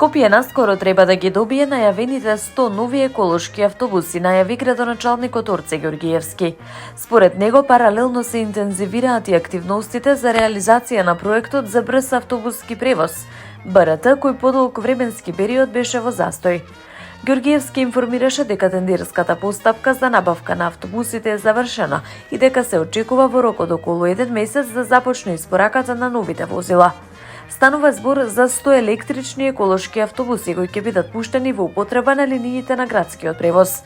Скопје наскоро треба да ги добие најавените 100 нови еколошки автобуси, најави градоначалникот Орце Ѓоргиевски. Според него, паралелно се интензивираат и активностите за реализација на проектот за брз автобуски превоз, БРТ, кој подолг временски период беше во застој. Ѓоргиевски информираше дека тендерската постапка за набавка на автобусите е завршена и дека се очекува во рок од околу 1 месец да започне испораката на новите возила. Станува збор за 100 електрични еколошки автобуси кои ќе бидат пуштени во употреба на линиите на градскиот превоз.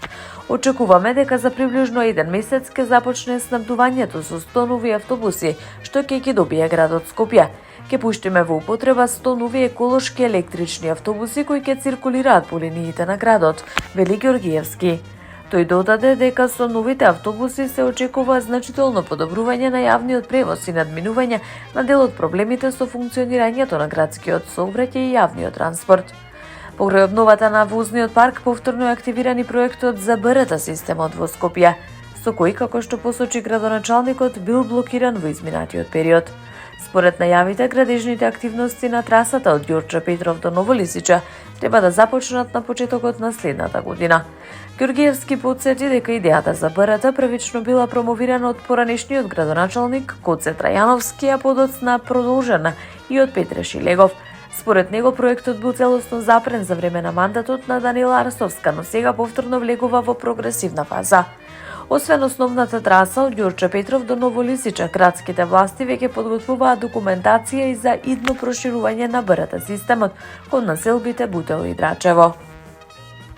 Очекуваме дека за приближно 1 месец ќе започне снабдувањето со 100 нови автобуси, што ќе ги добие градот Скопје. Ќе пуштиме во употреба 100 нови еколошки електрични автобуси кои ќе циркулираат по линиите на градот, вели Ѓоргиевски. Тој додаде дека со новите автобуси се очекува значително подобрување на јавниот превоз и надминување на дел од проблемите со функционирањето на градскиот сообраќај и јавниот транспорт. Покрај обновата на возниот парк, повторно е активиран и проектот за БРТ системот во Скопје, со кој, како што посочи градоначалникот, бил блокиран во изминатиот период. Според најавите, градежните активности на трасата од Ѓорче Петров до Ново Лисиче треба да започнат на почетокот на следната година. Ѓоргиевски потсети дека идејата за БРТ првично била промовирана од поранешниот градоначалник Гоце Трајановски, а подоцна продолжена и од Петре Шилегов. Според него, проектот бил целосно запрен за време на мандатот на Данила Арсовска, но сега повторно влегува во прогресивна фаза. Освен основната траса од Ѓорче Петров до Ново Лисиче, градските власти веќе подготвуваат документација и за идно проширување на БРТ системот кон населбите Бутел и Драчево.